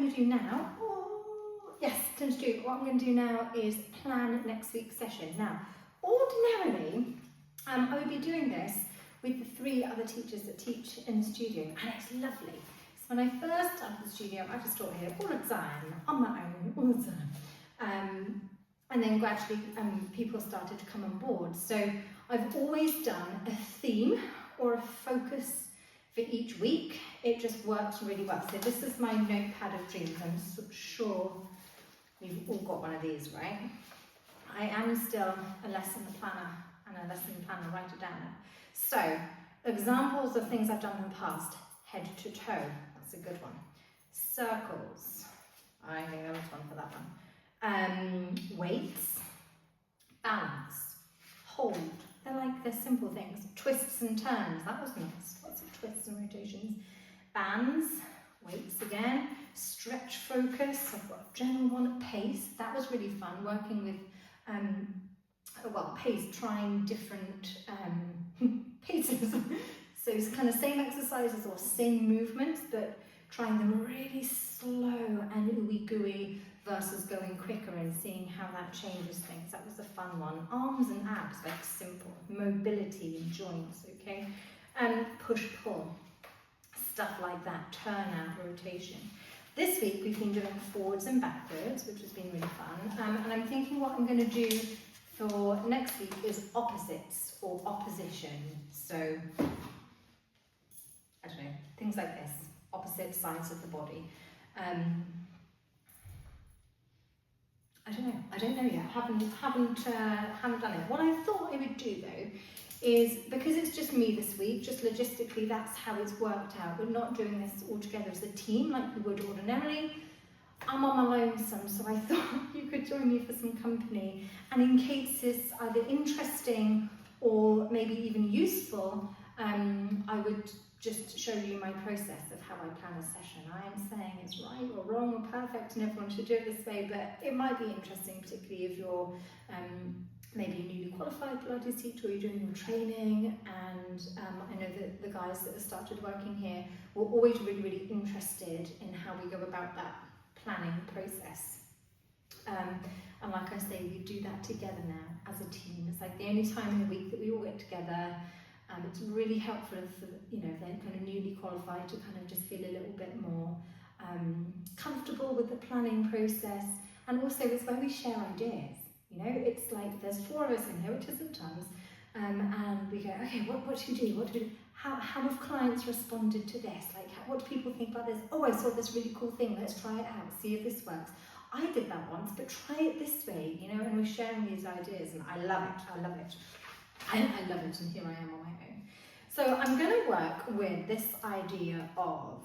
going to do now, what I'm going to do now is plan next week's session. Now, ordinarily, I would be doing this with the 3 other teachers that teach in the studio, and it's lovely. So when I first started the studio, I just taught here all the time, on my own, all the time. And then gradually people started to come on board. So I've always done a theme or a focus for each week. It just works really well. So this is my notepad of dreams. I'm sure we've all got one of these, right? I am still a lesson planner and a lesson planner, write it down now. So, examples of things I've done in the past. Head to toe, that's a good one. Circles, I think there was one for that one. Weights, balance, hold. They're simple things. Twists and turns, that was nice. Lots of twists and rotations. Bands, weights again. Stretch focus, I've got a general one. Pace, that was really fun, working with pace, trying different paces. So it's kind of same exercises or same movements, but trying them really slow and ooey gooey versus going quicker and seeing how that changes things. That was a fun one. Arms and abs, like simple. Mobility and joints, okay? Push-pull, stuff like that. Turn-out, rotation. This week we've been doing forwards and backwards, which has been really fun. And I'm thinking what I'm going to do for next week is opposites or opposition. So, I don't know, things like this, opposite sides of the body. I don't know yet. Haven't done it. What I thought I would do though is, because it's just me this week, just logistically that's how it's worked out. We're not doing this all together as a team like we would ordinarily. I'm on my lonesome, so I thought you could join me for some company. And in case it's either interesting or maybe even useful, I would just show you my process of how I plan a session. I am saying it's right or wrong or perfect and everyone should do it this way, but it might be interesting, particularly if you're maybe a newly qualified Pilates teacher or you're doing your training. And I know that the guys that have started working here were always really, really interested in how we go about that planning process. And like I say, we do that together now as a team. It's like the only time in the week that we all get together. It's really helpful for, if they're kind of newly qualified, to kind of just feel a little bit more comfortable with the planning process. And also it's where we share ideas. It's like there's 4 of us in here, which isn't tons, and we go, okay, what should we do? What do we do? How have clients responded to this? Like, what do people think about this? Oh, I saw this really cool thing. Let's try it out. See if this works. I did that once, but try it this way. And we're sharing these ideas, and I love it. I love it. I love it, and here I am on my own. So I'm going to work with this idea of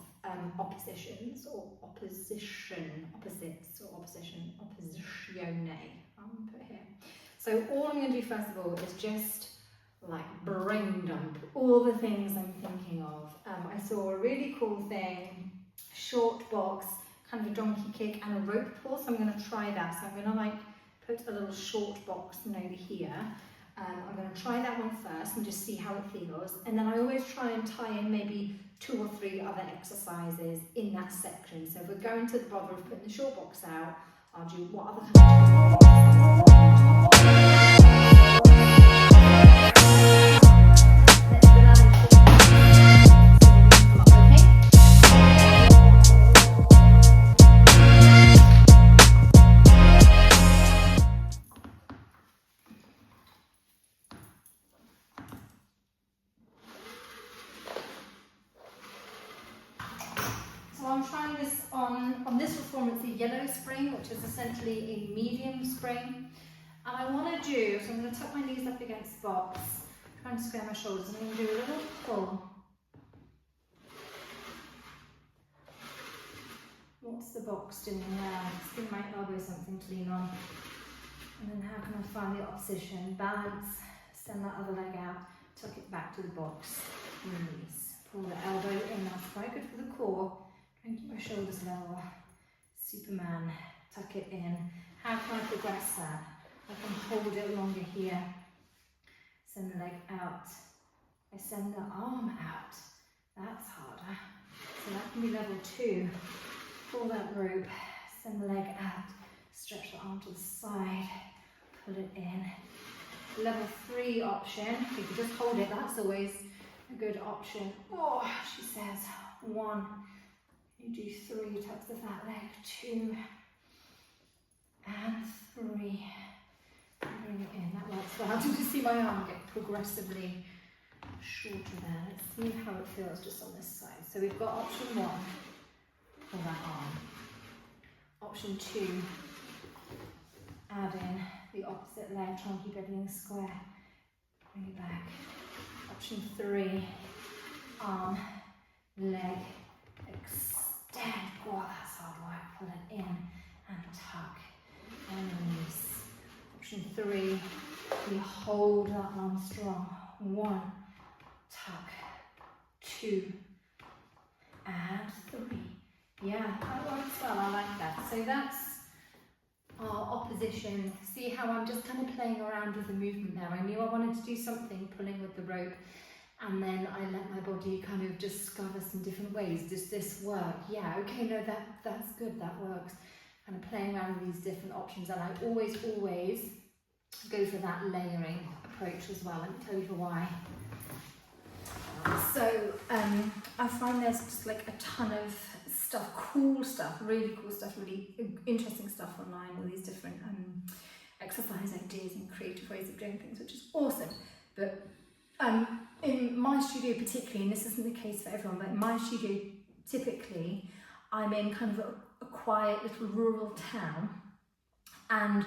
oppositions or opposition, opposites or opposition, oppositione. I'm put here. So all I'm going to do first of all is just like brain dump all the things I'm thinking of. I saw a really cool thing, short box, kind of a donkey kick and a rope pull. So I'm going to try that. So I'm going to like put a little short box over here. I'm going to try that one first and just see how it feels, and then I always try and tie in maybe 2 or 3 other exercises in that section. So if we're going to the bother of putting the short box out, I'll do what other kind of on this reform. It's a yellow spring, which is essentially a medium spring. And I want to do, so I'm going to tuck my knees up against the box, try and square my shoulders, and I'm going to do a little pull. What's the box doing there? It's giving my elbow something to lean on. And then how can I find the opposition? Balance, send that other leg out, tuck it back to the box, release. Pull the elbow in, that's quite good for the core. Try and keep my shoulders level. Superman, tuck it in. How can I progress that? I can hold it longer here. Send the leg out. I send the arm out. That's harder. So that can be level 2. pull that rope, send the leg out, stretch the arm to the side, pull it in. Level 3 option, you can just hold it, that's always a good option. Oh, she says 1, you do 3, tucks the fat leg, 2, and 3. Bring it in, that works well. Did you see my arm get progressively shorter there? Let's see how it feels just on this side. So we've got option 1 for that arm. Option 2, add in the opposite leg, try and keep everything square. Bring it back. Option 3, arm, leg, extend. Oh, that's hard work. Pull it in and tuck and release. Option 3, we hold that arm strong. 1, tuck, 2, and 3. Yeah, that works well. I like that. So that's our opposition. See how I'm just kind of playing around with the movement there. I knew I wanted to do something, pulling with the rope, and then I let my body kind of discover some different ways. Does this work? Yeah, okay, no, that's good, that works. Kind of playing around with these different options, and I always go for that layering approach as well. Let me tell you why. So I find there's just like a ton of stuff, cool stuff, really cool stuff, really interesting stuff online, all these different exercise ideas and creative ways of doing things, which is awesome. But in my studio particularly, and this isn't the case for everyone, but in my studio typically I'm in kind of a quiet little rural town, and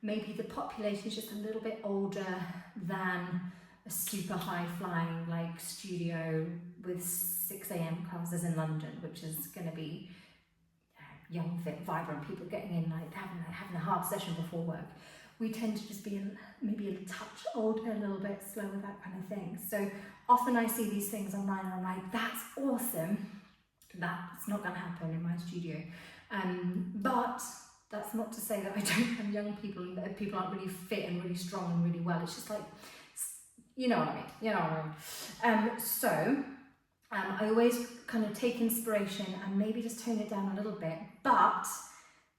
maybe the population is just a little bit older than a super high flying like studio with 6 a.m. classes in London, which is going to be young, fit, vibrant people getting in, like having a hard session before work. We tend to just be maybe a touch older, a little bit slower, that kind of thing. So often I see these things online and I'm like, that's awesome. That's not going to happen in my studio. But that's not to say that I don't have young people and that people aren't really fit and really strong and really well. It's just like, you know what I mean. I always kind of take inspiration and maybe just tone it down a little bit, but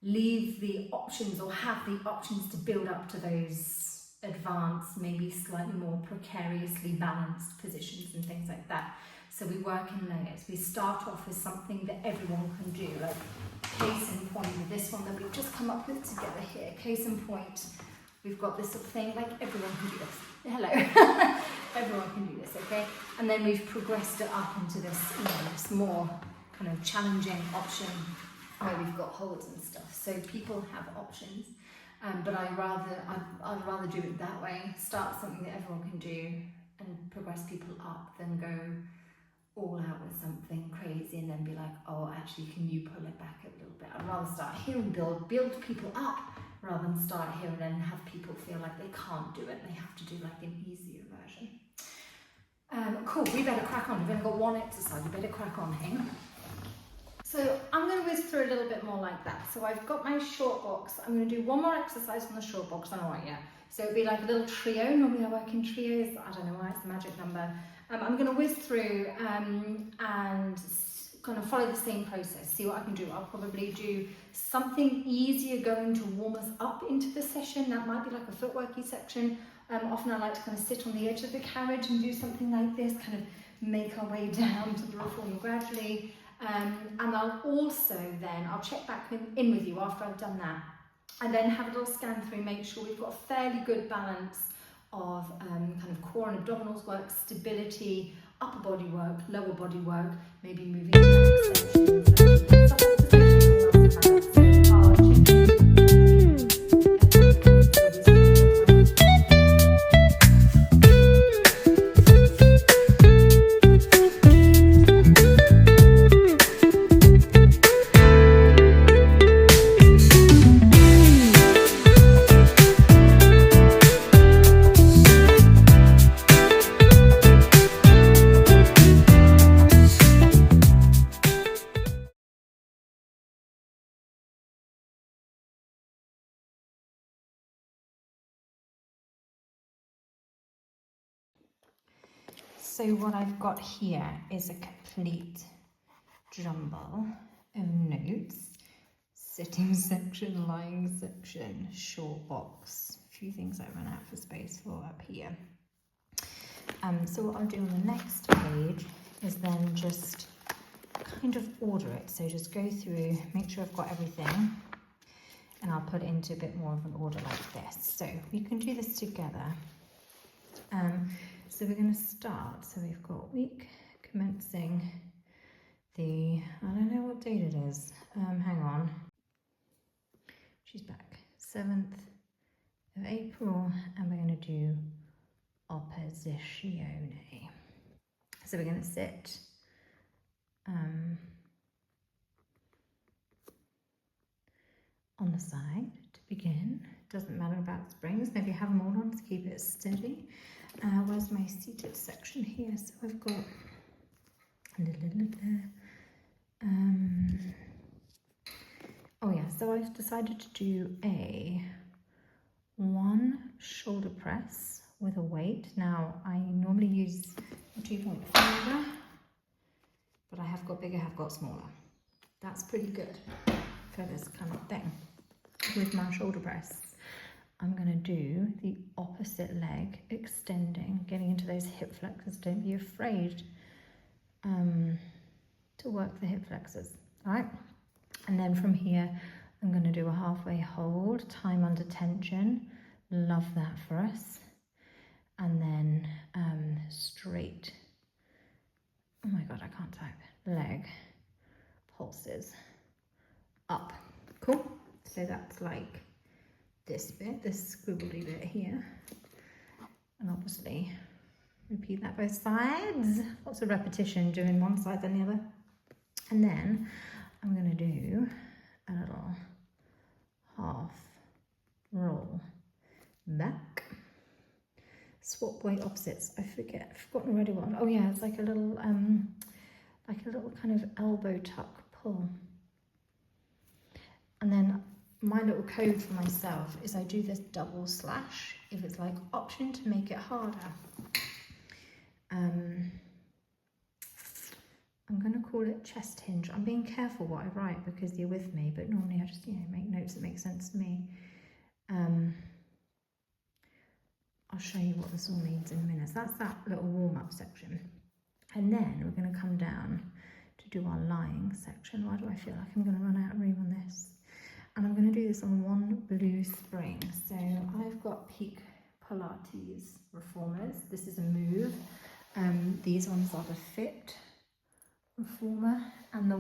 leave the options, or have the options to build up to those advanced, maybe slightly more precariously balanced positions and things like that. So we work in layers. We start off with something that everyone can do, like case in point with this one that we've just come up with together here. Case in point, we've got this sort of thing, like everyone can do this. Hello. Everyone can do this, okay? And then we've progressed it up into this, this more kind of challenging option where we've got holds and stuff. So people have options, but I'd rather do it that way. Start something that everyone can do and progress people up than go all out with something crazy and then be like, oh, actually, can you pull it back a little bit? I'd rather start here and build people up rather than start here and then have people feel like they can't do it. They have to do like an easier version. Cool, we better crack on. We've only got one exercise, we better crack on, hey? So I'm going to whiz through a little bit more like that. So I've got my short box. I'm going to do one more exercise from the short box. I don't know what yet. So it'll be like a little trio. Normally I work in trios. I don't know why, it's the magic number. I'm going to whiz through and kind of follow the same process, see what I can do. I'll probably do something easier going to warm us up into the session. That might be like a footworky section. Often I like to kind of sit on the edge of the carriage and do something like this, kind of make our way down to the reformer gradually. And I'll also then, I'll check back in with you after I've done that, and then have a little scan through, make sure we've got a fairly good balance of kind of core and abdominals work, stability, upper body work, lower body work, maybe moving to extensions. So what I've got here is a complete jumble of notes. sitting section, lying section, short box. A few things I ran out for space for up here. So what I'll do on the next page is then just kind of order it. So just go through, make sure I've got everything, and I'll put it into a bit more of an order like this. So we can do this together. So we're going to start. So we've got week commencing the, I don't know what date it is. Hang on. She's back. 7th of April, and we're going to do opposizione. So we're going to sit on the side to begin. Doesn't matter about springs, maybe have them all on to keep it steady. Where's my seated section here? So I've got a little there. Oh yeah, so I've decided to do a 1 shoulder press with a weight. Now I normally use a 2.5, but I have got bigger, have got smaller. That's pretty good for this kind of thing. With my shoulder press, I'm going to do the opposite leg, extending, getting into those hip flexors. Don't be afraid to work the hip flexors, all right? And then from here, I'm going to do a halfway hold, time under tension. Love that for us. And then straight, oh my God, I can't type, leg pulses up. Cool. So that's like this bit, this squiggly bit here. And obviously repeat that both sides. Lots of repetition doing one side then the other. And then I'm going to do a little half roll back. Swap weight opposites. I've forgotten already what. Oh yeah, it's like a little kind of elbow tuck pull. And then my little code for myself is I do this double slash if it's like option to make it harder. I'm going to call it chest hinge. I'm being careful what I write because you're with me, but normally I just, make notes that make sense to me. I'll show you what this all means in a minute. So that's that little warm-up section. And then we're going to come down to do our lying section. Why do I feel like I'm going to run out of room on this? And I'm going to do this on 1 blue spring. So I've got Peak Pilates Reformers. This is a move. These ones are the Fit Reformer. And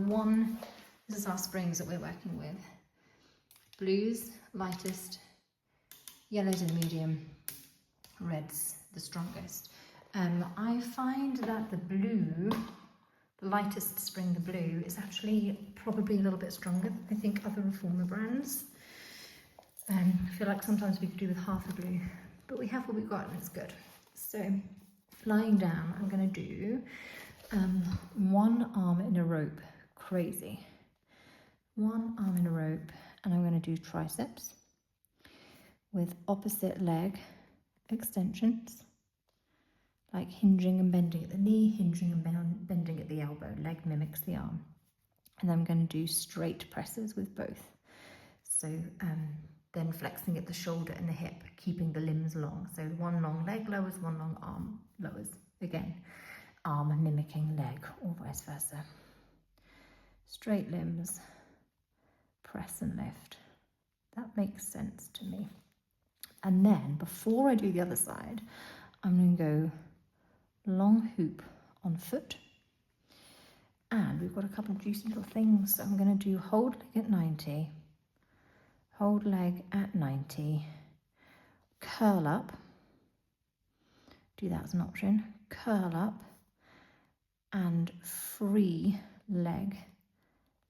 this is our springs that we're working with. Blues, lightest, yellows in medium, reds the strongest. I find that the blue, the lightest spring, the blue, is actually probably a little bit stronger than I think other reformer brands. I feel like sometimes we could do with half the blue, but we have what we've got and it's good. So lying down, I'm going to do 1 arm in a rope, crazy. 1 arm in a rope, and I'm going to do triceps with opposite leg extensions, like hinging and bending at the knee, hinging and bending at the elbow. Leg mimics the arm. And then I'm going to do straight presses with both. So then flexing at the shoulder and the hip, keeping the limbs long. So 1 long leg lowers, 1 long arm lowers. Again, arm mimicking leg, or vice versa. Straight limbs, press and lift. That makes sense to me. And then before I do the other side, I'm going to go long hoop on foot. And we've got a couple of juicy little things. So I'm going to do hold leg at 90, hold leg at 90, curl up, do that as an option, curl up, and free leg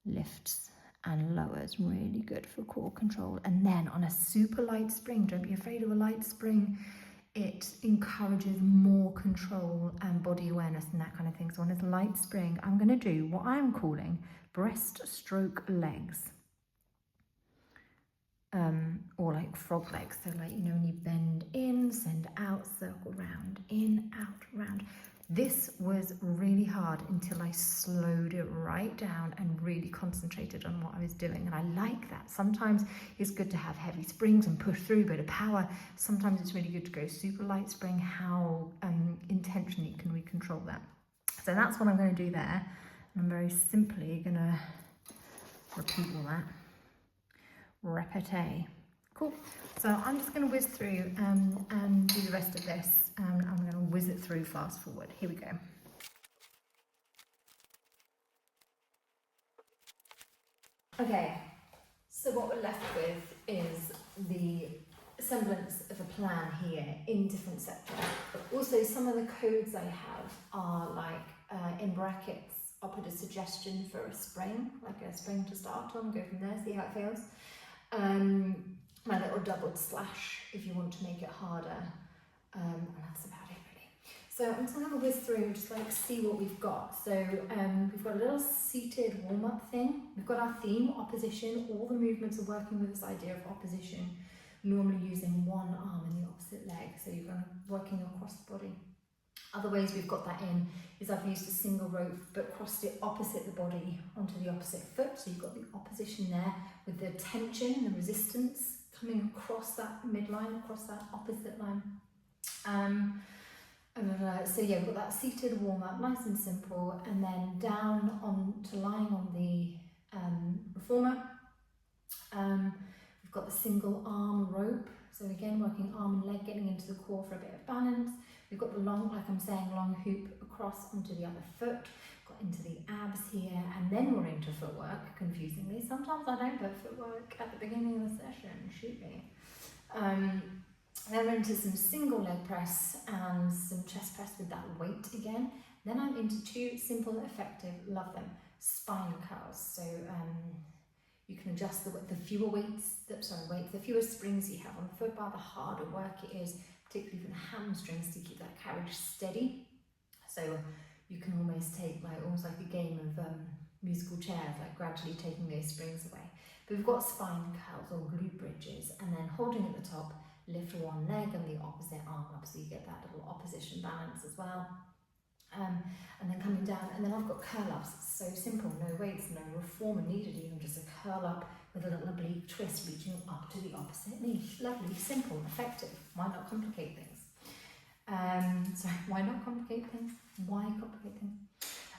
lifts and lowers, really good for core control. And then on a super light spring, don't be afraid of a light spring, it encourages more control and body awareness and that kind of thing. So on this light spring, I'm going to do what I'm calling breaststroke legs, or like frog legs. So like, when you bend in, send out, circle round, in, out, round. This was really hard hard until I slowed it right down and really concentrated on what I was doing. And I like that. Sometimes it's good to have heavy springs and push through a bit of power. Sometimes it's really good to go super light spring. How intentionally can we control that? So that's what I'm going to do there. And I'm very simply going to repeat all that. Répétez. Cool. So I'm just going to whiz through and do the rest of this. I'm going to whiz it through fast forward. Here we go. Okay, so what we're left with is the semblance of a plan here in different sectors. But also some of the codes I have are like in brackets, I'll put a suggestion for a spring, like a spring to start on, go from there, see how it feels. My little doubled slash if you want to make it harder, and that's about it really. So I'm just going to whiz through and just like see what we've got. So we've got a little seated warm-up thing. We've got our theme, opposition. All the movements are working with this idea of opposition, normally using one arm and the opposite leg. So you're kind of working across the body. Other ways we've got that in is I've used a single rope but crossed it opposite the body onto the opposite foot. So you've got the opposition there with the tension, the resistance coming across that midline, across that opposite line. So yeah, we've got that seated warm-up, nice and simple, and then down onto lying on the reformer. We've got the single arm rope, so again working arm and leg, getting into the core for a bit of balance. We've got the long, like I'm saying, long hoop across onto the other foot, got into the abs here, and then we're into footwork, confusingly. Sometimes I don't put footwork at the beginning of the session, shoot me. Then we're into some single leg press and some chest press with that weight again. Then I'm into two simple, effective, love them, spine curls. So you can adjust the fewer the fewer springs you have on the foot bar, the harder work it is, particularly for the hamstrings, to keep that carriage steady. So you can almost take almost like a game of musical chairs, like gradually taking those springs away. But we've got spine curls or glute bridges, and then holding at the top, lift one leg and the opposite arm up, so you get that little opposition balance as well. And then coming down, and then I've got curl-ups, so simple, no weights, no reformer needed, even just a curl up with a little oblique twist reaching up to the opposite knee. Lovely, simple, effective. Why not complicate things? Why not complicate things? Why complicate things?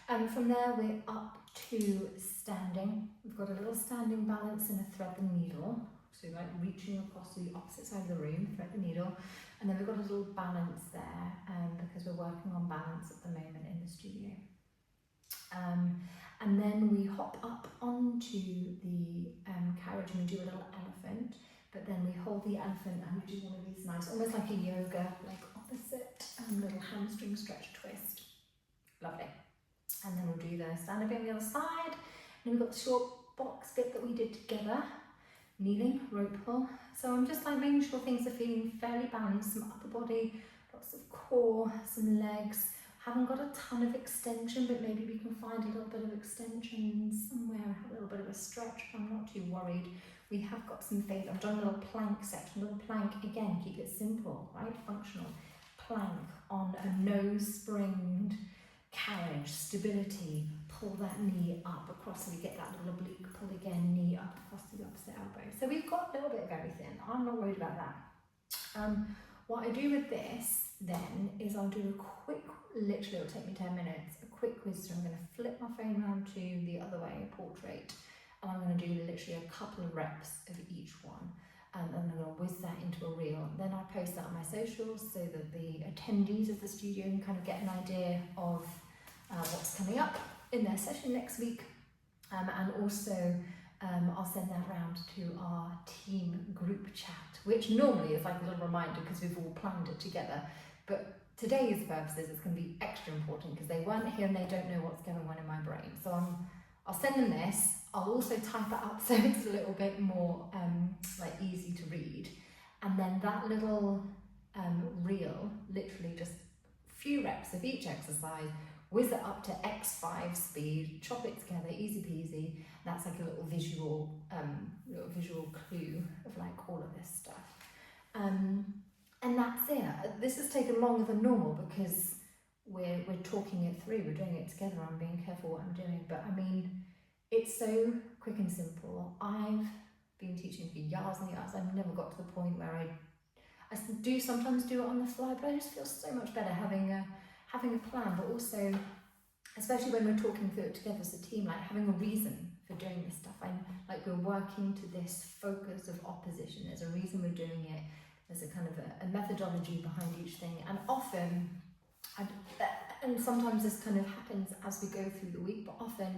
And from there we're up to standing. We've got a little standing balance and a thread the needle, so like reaching across to the opposite side of the room, thread the needle. And then we've got a little balance there because we're working on balance at the moment in the studio. And then we hop up onto the carriage and we do a little elephant, but then we hold the elephant and we do one of these nice, almost like a yoga, like opposite little hamstring stretch twist. Lovely. And then we'll do the stand up on the other side. And then we've got the short box bit that we did together. Kneeling, rope pull. So I'm just like making sure things are feeling fairly balanced, some upper body, lots of core, some legs. Haven't got a ton of extension, but maybe we can find a little bit of extension somewhere, have a little bit of a stretch, but I'm not too worried. We have got some faith. I've done a little plank section, a little plank, again, keep it simple, right? Functional. Plank on a nose springed carriage, stability, pull that knee up across so we get that little oblique, pull again, knee up across to the opposite elbow. So we've got a little bit of everything. I'm not worried about that. What I do with this then is I'll do a quick, literally it'll take me 10 minutes, a quick quiz. So I'm going to flip my phone around to the other way, portrait, and I'm going to do literally a couple of reps of each one. And I'm going to whiz that into a reel. Then I post that on my socials so that the attendees of the studio can kind of get an idea of what's coming up in their session next week. And also I'll send that round to our team group chat, which normally is like a little reminder because we've all planned it together. But today's purposes, it's going to be extra important because they weren't here and they don't know what's going on in my brain. So I'll send them this. I'll also type it up so it's a little bit more like easy to read. And then that little reel, literally just a few reps of each exercise, whiz it up to X5 speed, chop it together, easy peasy. That's like a little visual clue of like all of this stuff. And that's it. This has taken longer than normal because we're talking it through, we're doing it together, I'm being careful what I'm doing. But I mean, it's so quick and simple. I've been teaching for years and years. I've never got to the point where I do sometimes do it on the fly, but I just feel so much better having a plan, but also, especially when we're talking through it together as a team, like having a reason for doing this stuff. I'm like, we're working to this focus of opposition. There's a reason we're doing it. There's a kind of a methodology behind each thing, and often, and sometimes this kind of happens as we go through the week, but often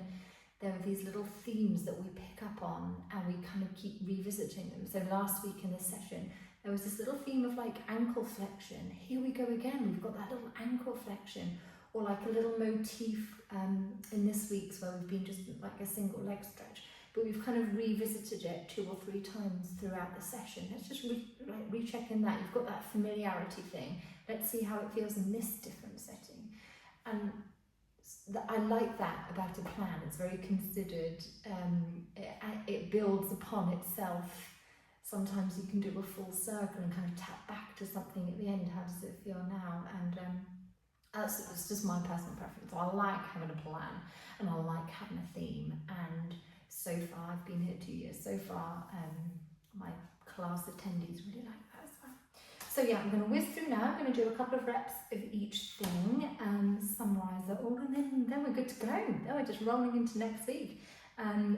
there are these little themes that we pick up on and we kind of keep revisiting them. So last week in this session, there was this little theme of like ankle flexion. Here we go again, we've got that little ankle flexion, or like a little motif in this week's where we've been just like a single leg stretch, but we've kind of revisited it 2 or 3 times throughout the session. Let's just recheck in that. You've got that familiarity thing. Let's see how it feels in this different setting. And I like that about a plan. It's very considered. It builds upon itself. Sometimes you can do a full circle and kind of tap back to something at the end. How does it feel now? And it's just my personal preference. I like having a plan and I like having a theme. And so far, I've been here 2 years. So far, my class attendees really like that as well. So yeah, I'm going to whiz through now. I'm going to do a couple of reps of each thing, summarise it all, and then we're good to go. Then we're just rolling into next week. And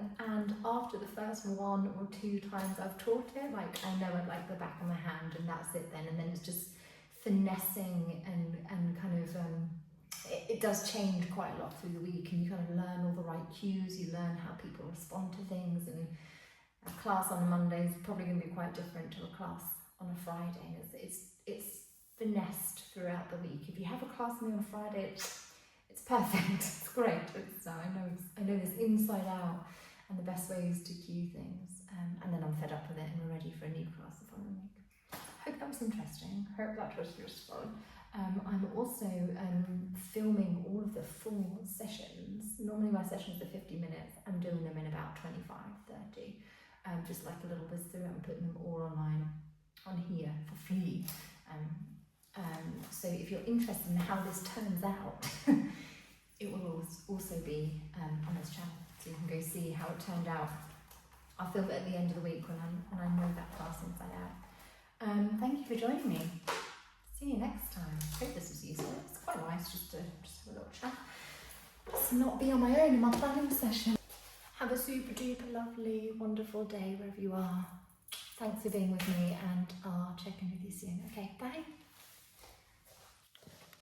after the first 1 or 2 times I've taught it, like I know it like the back of my hand, and that's it then. And then it's just finessing and kind of, it does change quite a lot through the week, and you kind of learn all the right cues, you learn how people respond to things, and a class on a Monday is probably going to be quite different to a class on a Friday. It's finessed throughout the week. If you have a class with me on a Friday, it's perfect, it's great. I know this inside out and the best ways to cue things, and then I'm fed up with it and we're ready for a new class the following week. Hope that was interesting, hope that was useful. I'm also filming all of the full sessions. Normally my sessions are 50 minutes, I'm doing them in about 25-30, just like a little bit through it. I'm putting them all online on here for free. So if you're interested in how this turns out, it will also be on this channel, so you can go see how it turned out. I'll film it at the end of the week when I know that class inside out. Thank you for joining me. See you next time. Hope this was useful. It's quite nice just to have a little chat. Just not be on my own in my planning session. Have a super duper lovely, wonderful day wherever you are. Thanks for being with me, and I'll check in with you soon. Okay.